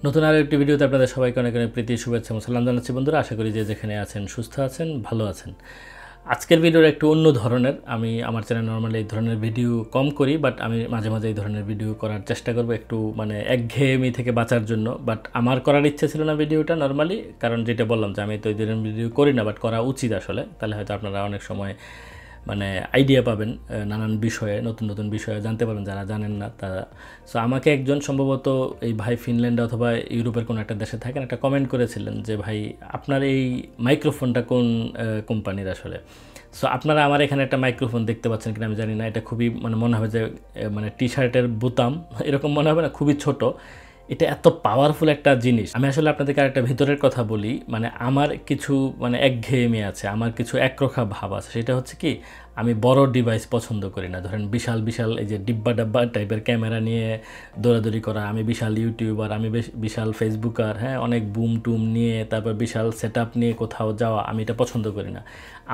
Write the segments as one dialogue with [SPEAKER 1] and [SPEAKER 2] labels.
[SPEAKER 1] নতুন আরও একটি ভিডিওতে আপনাদের সবাইকে অনেক অনেক প্রীতি শুভেচ্ছা এবং সালাম জানাচ্ছি বন্ধুরা। আশা করি যে যেখানে আছেন সুস্থ আছেন, ভালো আছেন। আজকের ভিডিওর একটু অন্য ধরনের। আমি আমার চ্যানেল নর্মালি এই ধরনের ভিডিও কম করি, বাট আমি মাঝে মাঝে এই ধরনের ভিডিও করার চেষ্টা করব একটু একঘেয়েমি থেকে বাঁচার জন্য। বাট আমার করার ইচ্ছে ছিল না ভিডিওটা নর্মালি, কারণ যেটা বললাম যে আমি তো এই ধরনের ভিডিও করি না, বাট করা উচিত আসলে। তাহলে হয়তো আপনারা অনেক সময় আইডিয়া পাবেন, নানান বিষয়ে নতুন নতুন বিষয়ে জানতে পারবেন যারা জানেন না তারা। সো আমাকে একজন সম্ভবত এই ভাই ফিনল্যান্ড অথবা ইউরোপের কোনো একটা দেশে থাকেন, একটা কমেন্ট করেছিলেন যে ভাই আপনার এই মাইক্রোফোনটা কোন কোম্পানির আসলে। সো আপনারা আমার এখানে একটা মাইক্রোফোন দেখতে পাচ্ছেন কিনা আমি জানি না। এটা খুবই মনে হবে যে টি শার্টের বোতাম এরকম মনে হবে না, খুবই ছোট। এটা এত পাওয়ারফুল একটা জিনিস। আমি আসলে আপনাদেরকে আরেকটা ভিতরের কথা বলি, আমার কিছু একঘেয়েমি আছে, আমার কিছু একরোখা ভাব আছে। সেটা হচ্ছে কি, আমি বড় ডিভাইস পছন্দ করি না। ধরেন বিশাল বিশাল এই যে ডিব্বা ডাব্বা টাইপের ক্যামেরা নিয়ে দৌড়াদৌড়ি করা, আমি বিশাল ইউটিউবার, আমি বিশাল ফেসবুকার, হ্যাঁ, অনেক বুম টুম নিয়ে তারপর বিশাল সেট আপ নিয়ে কোথাও যাওয়া, আমি এটা পছন্দ করি না।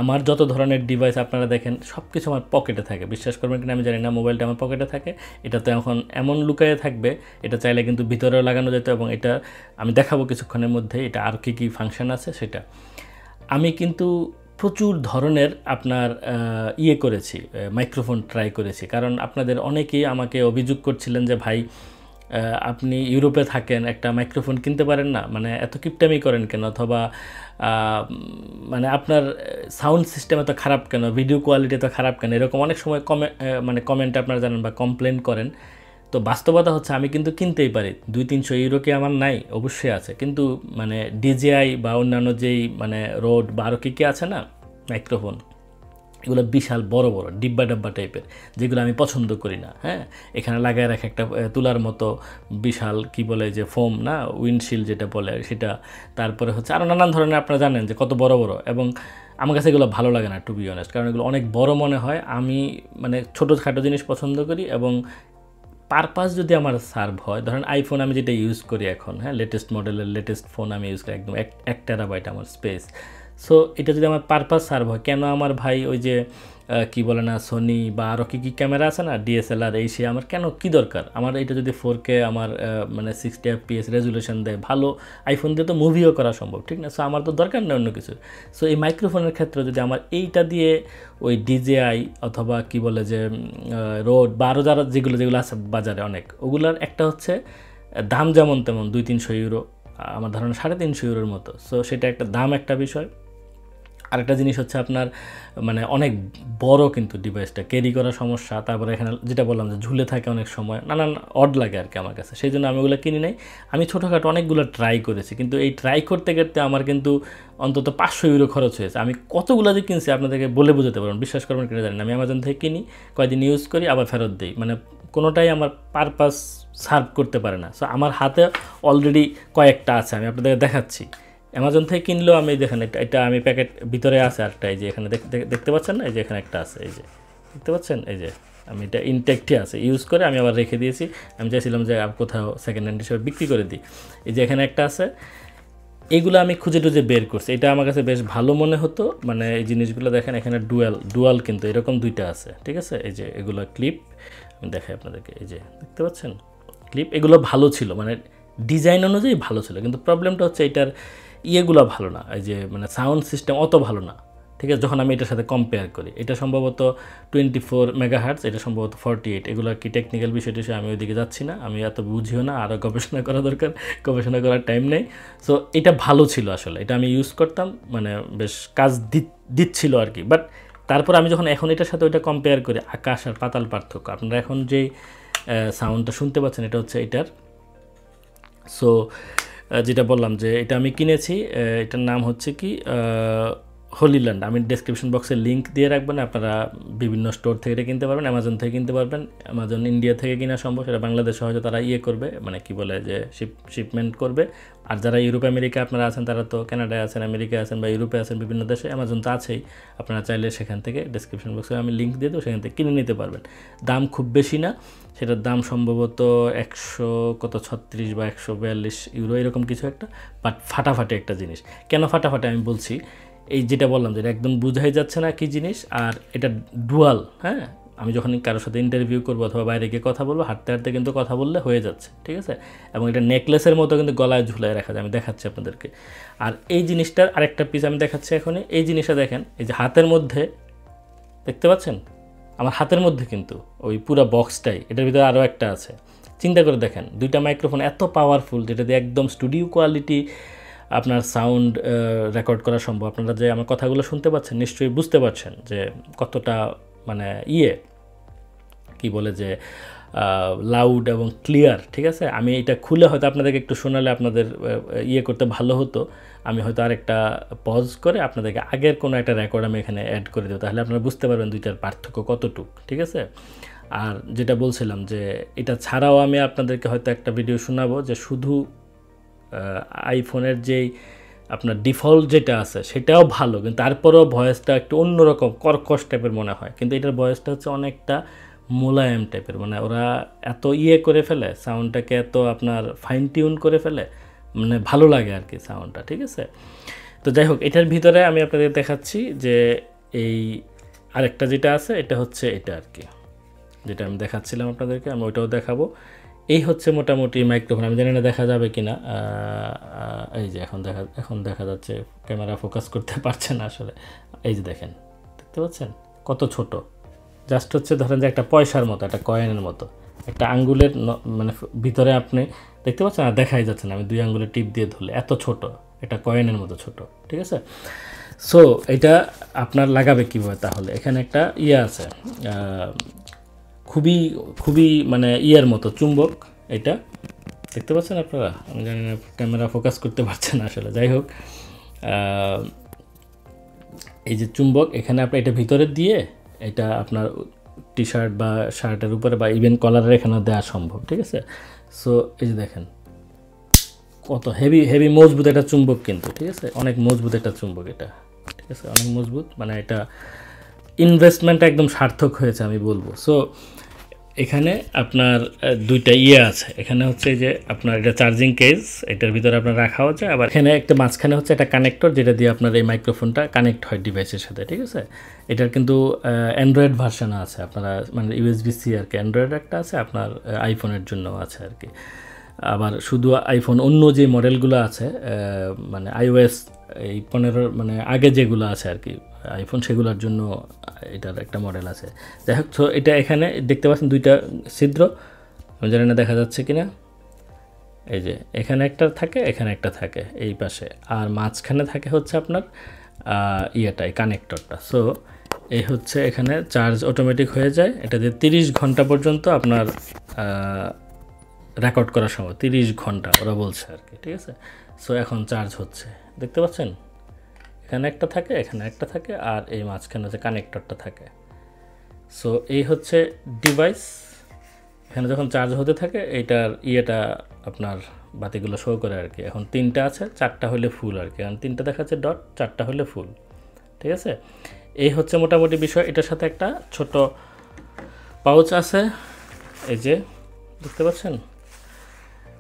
[SPEAKER 1] আমার যত ধরনের ডিভাইস আপনারা দেখেন সব কিছু আমার পকেটে থাকে। বিশ্বাস করবেন কিনা আমি জানি না, মোবাইলটা আমার পকেটে থাকে। এটা তো এখন এমন লুকায়ে থাকবে, এটা চাইলে কিন্তু ভিতরেও লাগানো যেত, এবং এটা আমি দেখাবো কিছুক্ষণের মধ্যে এটা আর কী কী ফাংশন আছে সেটা। আমি কিন্তু প্রচুর ধরনের আপনার করেছি, মাইক্রোফোন ট্রাই করেছি। কারণ আপনাদের অনেকেই আমাকে অভিযোগ করছিলেন যে ভাই আপনি ইউরোপে থাকেন, একটা মাইক্রোফোন কিনতে পারেন না, এত কিপটামি করেন কেন, অথবা আপনার সাউন্ড সিস্টেম এত খারাপ কেন, ভিডিও কোয়ালিটি এত খারাপ কেন, এরকম অনেক সময় কমেন্টে আপনারা জানেন বা কমপ্লেন করেন। তো বাস্তবতা হচ্ছে আমি কিন্তু কিনতেই পারি। 200-300 ইউরো কি আমার নাই? অবশ্যই আছে। কিন্তু ডিজিআই বা অন্যান্য যেই রোড বা আরও কী আছে না মাইক্রোফোন, এগুলো বিশাল বড় বড় ডিব্বা ডাব্বা টাইপের, যেগুলো আমি পছন্দ করি না। হ্যাঁ, এখানে লাগায় রাখে একটা তুলার মতো বিশাল কি বলে যে ফোম না, উইন্ডশিল্ড যেটা বলে সেটা। তারপরে হচ্ছে আরও নানান ধরনের, আপনারা জানেন যে কত বড় বড়, এবং আমার কাছে এগুলো ভালো লাগে না টু বি অনেস্ট, কারণ এগুলো অনেক বড় মনে হয়। আমি ছোটোখাটো জিনিস পছন্দ করি, এবং পারপাস যদি আমার সার্ভ হয়, ধরেন আইফোন আমি যেটা ইউজ করি এখন, হ্যাঁ, লেটেস্ট মডেলের লেটেস্ট ফোন আমি ইউজ করি, একদম 1 টেরাবাইট আমার স্পেস। সো এটা যদি আমার পারপাস সার্ভ হয়, কেন আমার ভাই ওই যে কি বলে না, সোনি বা আরও কী কী ক্যামেরা আছে না, ডিএসএলআর, এই সে আমার কেন কী দরকার? আমার এটা যদি 4K আমার 60 FPS রেজুলেশন দেয়, ভালো আইফোন দিয়ে তো মুভিও করা সম্ভব, ঠিক না? সো আমার তো দরকার নেই অন্য কিছু। সো এই মাইক্রোফোনের ক্ষেত্রে যদি আমার এইটা দিয়ে ওই ডিজেআই অথবা কি বলে যে রোড বা আরও যেগুলো আছে বাজারে অনেক, ওগুলার একটা হচ্ছে দাম যেমন তেমন 200-300 ইউরো, আমার ধারণা 350 ইউরোর মতো। সো সেটা একটা দাম, একটা বিষয়। আরেকটা জিনিস হচ্ছে আপনার অনেক বড় কিন্তু ডিভাইসটা ক্যারি করা সমস্যা। তারপরে এখানে যেটা বললাম যে ঝুলে থাকে অনেক সময়, নানান অড লাগে আর কি আমার কাছে। সেই জন্য আমি ওগুলো কিনি নাই। আমি ছোটোখাটো অনেকগুলো ট্রাই করেছি, কিন্তু এই ট্রাই করতে করতে আমার কিন্তু অন্তত 500 ইউরো খরচ হয়েছে। আমি কতগুলো যে কিনছি আপনাদেরকে বলে বোঝাতে পারবেন, বিশ্বাস করবেন কিনা জানি না। আমি অ্যামাজন থেকে কিনি, কয়েকদিন ইউজ করি, আবার ফেরত দিই। কোনোটাই আমার পারপাস সার্ভ করতে পারে না। সো আমার হাতে অলরেডি কয়েকটা আছে, আমি আপনাদেরকে দেখাচ্ছি। অ্যামাজন থেকে কিনলেও আমি দেখেন, এটা আমি প্যাকেট ভিতরে আছে আরেকটা, এই যে এখানে দেখতে পাচ্ছেন না, এই যে এখানে একটা আছে, এই যে দেখতে পাচ্ছেন, এই যে আমি এটা ইনটেক্টই আছে, ইউজ করে আমি আবার রেখে দিয়েছি। আমি চাইছিলাম যে কোথাও সেকেন্ড হ্যান্ড হিসেবে বিক্রি করে দিই। এই যে এখানে একটা আছে, এইগুলো আমি খুঁজে টুজে বের করছি। এটা আমার কাছে বেশ ভালো মনে হতো। এই জিনিসগুলো দেখেন, এখানে ডুয়াল কিন্তু এরকম দুইটা আছে, ঠিক আছে? এই যে এগুলো ক্লিপ, আমি দেখাই আপনাদেরকে, এই যে দেখতে পাচ্ছেন ক্লিপ, এগুলো ভালো ছিল, ডিজাইন অনুযায়ী ভালো ছিল। কিন্তু প্রবলেমটা হচ্ছে এটার ইয়েগুলো ভালো না, এই যে সাউন্ড সিস্টেম অত ভালো না, ঠিক আছে? যখন আমি এটার সাথে কম্পেয়ার করি, এটা সম্ভবত 24 মেগাহার্টজ, এটা সম্ভবত 48। এগুলো কি টেকনিক্যাল বিষয়টি, আমি ওইদিকে যাচ্ছি না, আমি এত বুঝিও না, আরও গবেষণা করা দরকার, গবেষণা করার টাইম নেই। সো এটা ভালো ছিল আসলে, এটা আমি ইউজ করতাম, বেশ কাজ দিচ্ছিল আর কি। বাট তারপর আমি যখন এখন এটার সাথে ওইটা কম্পেয়ার করি, আকাশ আর পাতাল পার্থক্য। আপনারা এখন যেই সাউন্ডটা শুনতে পাচ্ছেন, এটা হচ্ছে এটার। সো যেটা বললাম যে এটা আমি কিনেছি, এটার নাম হচ্ছে কি হলিল্যান্ড। আমি ডেসক্রিপশন বক্সে লিঙ্ক দিয়ে রাখবেন, আপনারা বিভিন্ন স্টোর থেকে এটা কিনতে পারবেন, অ্যামাজন থেকে কিনতে পারবেন। অ্যামাজন ইন্ডিয়া থেকে কিনা সম্ভব, সেটা বাংলাদেশে হয়তো তারা করবে, কি বলে যে শিপমেন্ট করবে। আর যারা ইউরোপ আমেরিকা আপনারা আছেন, তারা তো কানাডায় আছেন, আমেরিকায় আছেন বা ইউরোপে আছেন, বিভিন্ন দেশে অ্যামাজন তো আছেই। আপনারা চাইলে সেখান থেকে ডেসক্রিপশন বক্সে আমি লিঙ্ক দিয়ে দেবো, সেখান থেকে কিনে নিতে পারবেন। দাম খুব বেশি না, সেটার দাম সম্ভবত 136 বা 142 ইউরো এরকম কিছু একটা। বাট ফাটাফাটি একটা জিনিস। কেন ফাটাফাটি আমি বলছি, এই যেটা বললাম যে একদম বোঝাই যাচ্ছে না কি জিনিস। আর এটা ডুয়াল, হ্যাঁ, আমি যখন কারোর সাথে ইন্টারভিউ করবো অথবা বাইরে গিয়ে কথা বলবো, হাঁটতে হাঁটতে কিন্তু কথা বললে হয়ে যাচ্ছে, ঠিক আছে। এবং এটা নেকলেসের মতো কিন্তু গলায় ঝুলায় রাখা যায়, আমি দেখাচ্ছি আপনাদেরকে। আর এই জিনিসটার আরেকটা পিস আমি দেখাচ্ছি এখনই। এই জিনিসটা দেখেন, এই যে হাতের মধ্যে দেখতে পাচ্ছেন, আমার হাতের মধ্যে কিন্তু ওই পুরো বক্সটাই, এটার ভিতরে আরও একটা আছে। চিন্তা করে দেখেন, দুইটা মাইক্রোফোন এত পাওয়ারফুল, যেটা দিয়ে একদম স্টুডিও কোয়ালিটি আপনার সাউন্ড রেকর্ড করা সম্ভব। আপনারা যে আমার কথাগুলো শুনতে পাচ্ছেন, নিশ্চয়ই বুঝতে পারছেন যে কতটা মানে কি বলে যে লাউড এবং ক্লিয়ার, ঠিক আছে। আমি এটা খুলে হয়তো আপনাদেরকে একটু শোনালে আপনাদের করতে ভালো হতো। আমি হয়তো আরেকটা পজ করে আপনাদেরকে আগের কোনো একটা রেকর্ড আমি এখানে অ্যাড করে দেবো, তাহলে আপনারা বুঝতে পারবেন দুইটার পার্থক্য কতটুক, ঠিক আছে। আর যেটা বলছিলাম যে এটা ছাড়াও আমি আপনাদেরকে হয়তো একটা ভিডিও শোনাবো যে শুধু আইফোনের যেই আপনার ডিফল্ট যেটা আছে সেটাও ভালো, কিন্তু তারপরেও ভয়েসটা একটু অন্যরকম কর্কশ টাইপের মনে হয়, কিন্তু এটার ভয়েসটা হচ্ছে অনেকটা মোলায়েম টাইপের, মানে ওরা এত করে ফেলে সাউন্ডটাকে, এত আপনার ফাইন টিউন করে ফেলে, মানে ভালো লাগে আর কি সাউন্ডটা, ঠিক আছে। তো যাই হোক, এটার ভিতরে আমি আপনাদের দেখাচ্ছি যে এই আরেকটা যেটা আছে, এটা হচ্ছে এটা আর কি, যেটা আমি দেখাচ্ছিলাম আপনাদেরকে, আমি ওইটাও দেখাবো। এই হচ্ছে মোটামুটি মাইক্রোফোন, আমি জানি না দেখা যাবে কি না। এই যে এখন দেখা যাচ্ছে, ক্যামেরা ফোকাস করতে পারছে না আসলে। এই যে দেখেন, দেখতে পাচ্ছেন কত ছোট, জাস্ট হচ্ছে ধরেন যে একটা পয়সার মতো, একটা কয়েনের মতো, একটা আঙ্গুলের মানে ভিতরে আপনি দেখতে পাচ্ছেন, আর দেখাই যাচ্ছে না, আমি 2 আঙ্গুলের টিপ দিয়ে ধরলে এত ছোট, একটা কয়েনের মতো ছোট, ঠিক আছে। সো এটা আপনার লাগাবে কীভাবে তাহলে, এখানে একটা আছে, খুবই খুবই মানে মতো চুম্বক, এটা দেখতে পাচ্ছেন আপনারা, আমি জানি না ক্যামেরা ফোকাস করতে পারছে না আসলে। যাই হোক, এই যে চুম্বক, এখানে আপনি এটা ভিতরে দিয়ে এটা আপনার টি শার্ট বা শার্টের উপরে বা ইভেন কলারের এখানেও দেওয়া সম্ভব, ঠিক আছে। সো এই যে দেখেন কত হেভি মজবুত একটা চুম্বক কিন্তু, ঠিক আছে, অনেক মজবুত একটা চুম্বক এটা, ঠিক আছে, অনেক মজবুত, মানে এটা ইনভেস্টমেন্ট একদম সার্থক হয়েছে আমি বলবো। সো এখানে আপনার দুইটা আছে, এখানে হচ্ছে যে আপনার এটা চার্জিং কেস, এটার ভিতরে আপনার রাখাও যায়, আবার এখানে একটা মাঝখানে হচ্ছে একটা কানেক্টর, যেটা দিয়ে আপনার এই মাইক্রোফোনটা কানেক্ট হয় ডিভাইসের সাথে, ঠিক আছে। এটার কিন্তু অ্যান্ড্রয়েড ভার্সন আছে, আপনারা মানে USB-C আর কি, অ্যান্ড্রয়েড একটা আছে, আপনার আইফোনের জন্য আছে আর কি। আবার শুধু আইফোন, অন্য যে মডেলগুলো আছে মানে iOS এই 15 মানে আগে যেগুলো আছে আর কি আইফোন, সেগুলোর জন্য এটার একটা মডেল আছে। যাই হোক, তো এটা এখানে দেখতে পাচ্ছেন দুইটা ছিদ্র, আমি জানি না দেখা যাচ্ছে কিনা, এই যে এখানে একটা থাকে, এখানে একটা থাকে এই পাশে, আর মাঝখানে থাকে হচ্ছে আপনার কানেক্টরটা। সো এই হচ্ছে এখানে চার্জ অটোমেটিক হয়ে যায়, এটা দিয়ে 30 ঘন্টা পর্যন্ত আপনার রেকর্ড করার সময়, 30 ঘন্টা ওরা বলছে আর কি, ঠিক আছে। সো এখন চার্জ হচ্ছে, দেখতে পাচ্ছেন, এখানে একটা থাকে, এখানে একটা থাকে, আর এই মাঝখানে হচ্ছে কানেক্টরটা থাকে। সো এই হচ্ছে ডিভাইস, এখানে যখন চার্জ হতে থাকে এইটার আপনার বাতিগুলো শো করে আর কি। এখন 3টা আছে, 4টা হলে ফুল আর কি, এখন 3টা দেখাচ্ছে ডট, 4টা হলে ফুল, ঠিক আছে। এই হচ্ছে মোটামুটি বিষয়। এটার সাথে একটা ছোট পাউচ আছে, এই যে দেখতে পাচ্ছেন।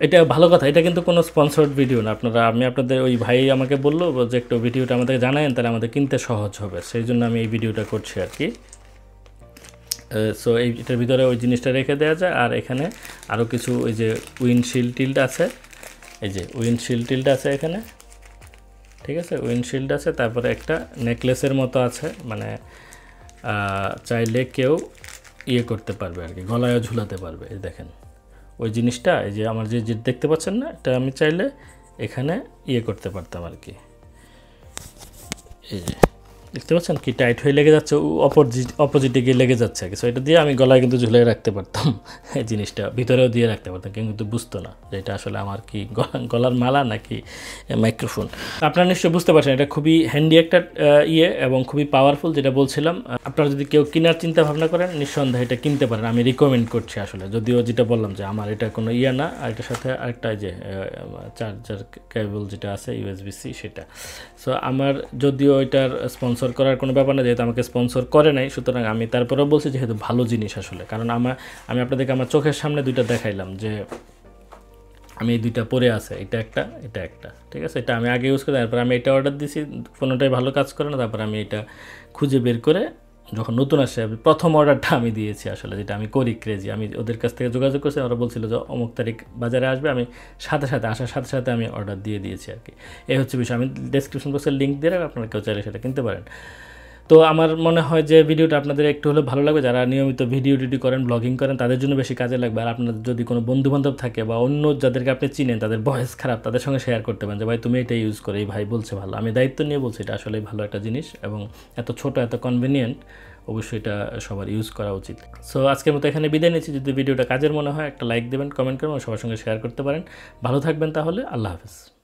[SPEAKER 1] এটা ভালো কথা, এটা কিন্তু কোনো স্পন্সর্ড ভিডিও না, আমি আপনাদের ওই ভাই আমাকে বললো যে একটু ভিডিওটা আমাদের জানায়েন, তাহলে আমাদের কিনতে সহজ হবে, সেই জন্য আমি এই ভিডিওটা করছি আর কি। সো এটার ভিতরে ওই জিনিসটা রেখে দেওয়া যায়। আর এখানে আরও কিছু ওই যে উইন্ডশিল্ড আছে, এই যে উইন্ডশিল্ড আছে এখানে, ঠিক আছে, উইন্ডশিল্ড আছে। তারপরে একটা নেকলেসের মতো আছে, মানে চাইলে কেউ করতে পারবে আর কি, গলায়ও ঝুলাতে পারবে। এই দেখেন ওই জিনিসটা, এই যে আমার যে দেখতে পাচ্ছেন না, এটা আমি চাইলে এখানে করতে পারতাম আর কি। এই যে দেখতে পাচ্ছেন কি টাইট হয়ে লেগে যাচ্ছে, অপোজিটে গিয়ে লেগে যাচ্ছে আর কি। সো এটা দিয়ে আমি গলায় কিন্তু ঝুলিয়ে রাখতে পারতাম, এই জিনিসটা ভিতরেও দিয়ে রাখতে পারতাম, কেউ কিন্তু বুঝতো না যে এটা আসলে আমার কি গলার মালা নাকি মাইক্রোফোন। আপনারা নিশ্চয়ই বুঝতে পারছেন এটা খুবই হ্যান্ডি একটা এবং খুবই পাওয়ারফুল, যেটা বলছিলাম। আপনারা যদি কেউ কেনার চিন্তা ভাবনা করেন, নিঃসন্দেহে এটা কিনতে পারেন, আমি রিকমেন্ড করছি আসলে। যদিও যেটা বললাম যে আমার এটা কোনো না, আর এটার সাথে আরেকটা যে চার্জার কেবল যেটা আছে USB-C সেটা। সো আমার যদিও এটার স্পন্সর করার কোনো ব্যাপার না, যেহেতু আমাকে স্পন্সর করে নাই, সুতরাং আমি তারপরেও বলছি যেহেতু ভালো জিনিস আসলে। কারণ আমি আপনাদেরকে আমার চোখের সামনে দুইটা দেখাইলাম যে আমি এই দুইটা পরে আছে, এটা একটা, ঠিক আছে। এটা আমি আগে ইউজ করি, তারপর আমি এটা অর্ডার দিছি, কোনোটাই ভালো কাজ করে না, তারপর আমি এটা খুঁজে বের করে যখন নতুন আসে প্রথম অর্ডারটা আমি দিয়েছি আসলে, যেটা আমি করি ক্রেজি। আমি ওদের কাছ থেকে যোগাযোগ করছি, ওরা বলছিল যে অমুক তারিখ বাজারে আসবে, আমি সাথে সাথে আসার সাথে সাথে আমি অর্ডার দিয়ে দিয়েছি আর কি। এই হচ্ছে বিষয়। আমি ডেসক্রিপশন বক্সের লিঙ্ক দিয়ে রাখবো, আপনারা কেউ চাইলে সেটা কিনতে পারেন। তো আমার মনে হয় যে ভিডিওটা আপনাদের একটু হলেও ভালো লাগবে। যারা নিয়মিত ভিডিও টিডিও করেন, ব্লগিং করেন, তাদের জন্য বেশি কাজে লাগবে। আর আপনাদের যদি কোনো বন্ধুবান্ধব থাকে বা অন্য যাদেরকে আপনি চিনেন তাদের ভয়েস খারাপ, তাদের সঙ্গে শেয়ার করতে পারেন যে ভাই তুমি এটা ইউজ করো, এই ভাই বলছে ভালো। আমি দায়িত্ব নিয়ে বলছি, এটা আসলে ভালো একটা জিনিস এবং এত ছোট, এত কনভিনিয়েন্ট, অবশ্যই এটা সবার ইউজ করা উচিত। সো আজকের মতো এখানে বিদায় নিচ্ছি। যদি ভিডিওটা কাজের মনে হয় একটা লাইক দেবেন, কমেন্ট করবেন, সবার সঙ্গে শেয়ার করতে পারেন। ভালো থাকবেন তাহলে, আল্লাহ হাফেজ।